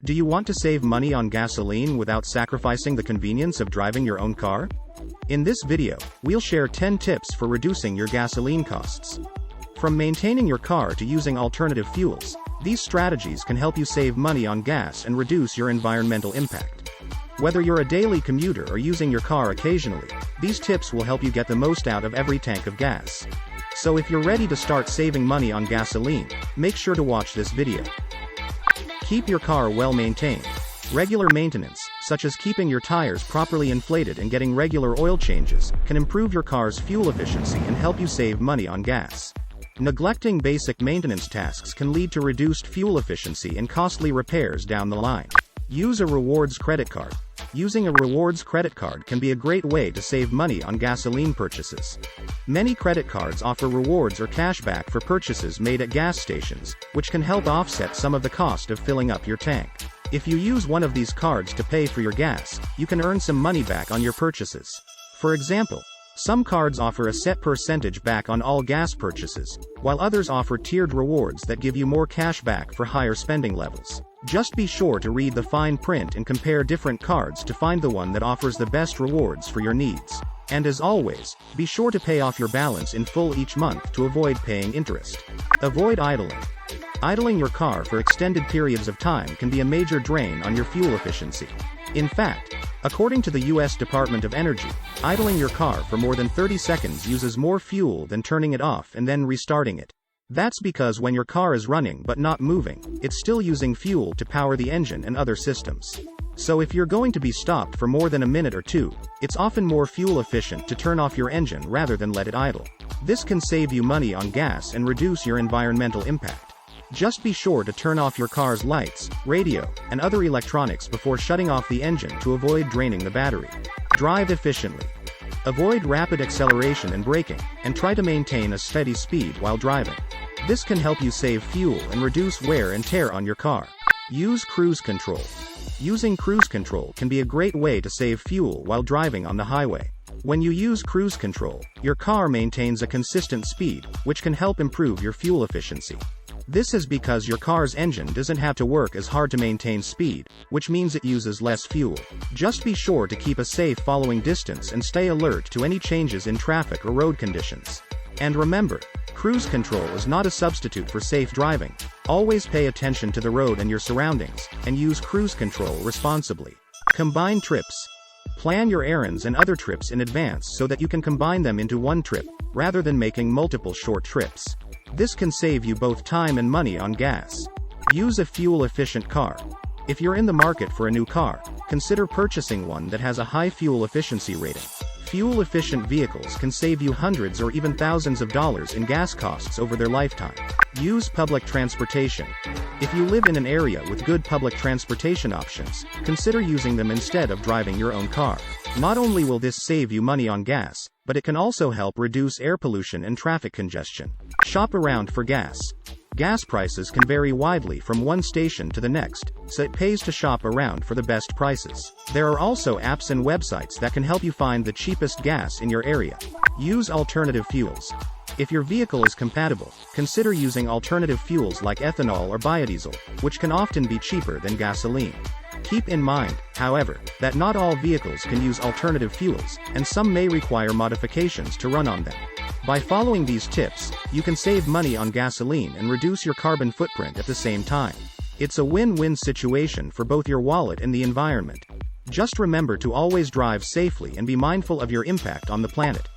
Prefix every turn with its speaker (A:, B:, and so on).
A: Do you want to save money on gasoline without sacrificing the convenience of driving your own car? In this video, we'll share 10 tips for reducing your gasoline costs. From maintaining your car to using alternative fuels, these strategies can help you save money on gas and reduce your environmental impact. Whether you're a daily commuter or using your car occasionally, these tips will help you get the most out of every tank of gas. So if you're ready to start saving money on gasoline, make sure to watch this video. Keep your car well maintained. Regular maintenance, such as keeping your tires properly inflated and getting regular oil changes, can improve your car's fuel efficiency and help you save money on gas. Neglecting basic maintenance tasks can lead to reduced fuel efficiency and costly repairs down the line. Use a rewards credit card. Using a rewards credit card can be a great way to save money on gasoline purchases. Many credit cards offer rewards or cashback for purchases made at gas stations, which can help offset some of the cost of filling up your tank. If you use one of these cards to pay for your gas, you can earn some money back on your purchases. For example, some cards offer a set percentage back on all gas purchases, while others offer tiered rewards that give you more cash back for higher spending levels. Just be sure to read the fine print and compare different cards to find the one that offers the best rewards for your needs. And as always, be sure to pay off your balance in full each month to avoid paying interest. Avoid idling. Idling your car for extended periods of time can be a major drain on your fuel efficiency. In fact, according to the U.S. Department of Energy, idling your car for more than 30 seconds uses more fuel than turning it off and then restarting it. That's because when your car is running but not moving, it's still using fuel to power the engine and other systems. So if you're going to be stopped for more than a minute or two, it's often more fuel efficient to turn off your engine rather than let it idle. This can save you money on gas and reduce your environmental impact. Just be sure to turn off your car's lights, radio, and other electronics before shutting off the engine to avoid draining the battery. Drive efficiently. Avoid rapid acceleration and braking, and try to maintain a steady speed while driving. This can help you save fuel and reduce wear and tear on your car. Use cruise control. Using cruise control can be a great way to save fuel while driving on the highway. When you use cruise control, your car maintains a consistent speed, which can help improve your fuel efficiency. This is because your car's engine doesn't have to work as hard to maintain speed, which means it uses less fuel. Just be sure to keep a safe following distance and stay alert to any changes in traffic or road conditions. And remember, cruise control is not a substitute for safe driving. Always pay attention to the road and your surroundings, and use cruise control responsibly. Combine trips. Plan your errands and other trips in advance so that you can combine them into one trip, rather than making multiple short trips. This can save you both time and money on gas. Use a fuel-efficient car. If you're in the market for a new car, consider purchasing one that has a high fuel efficiency rating. Fuel-efficient vehicles can save you hundreds or even thousands of dollars in gas costs over their lifetime. Use public transportation. If you live in an area with good public transportation options, consider using them instead of driving your own car. Not only will this save you money on gas, but it can also help reduce air pollution and traffic congestion. Shop around for gas. Gas prices can vary widely from one station to the next, so it pays to shop around for the best prices. There are also apps and websites that can help you find the cheapest gas in your area. Use alternative fuels. If your vehicle is compatible, consider using alternative fuels like ethanol or biodiesel, which can often be cheaper than gasoline. Keep in mind, however, that not all vehicles can use alternative fuels, and some may require modifications to run on them. By following these tips, you can save money on gasoline and reduce your carbon footprint at the same time. It's a win-win situation for both your wallet and the environment. Just remember to always drive safely and be mindful of your impact on the planet.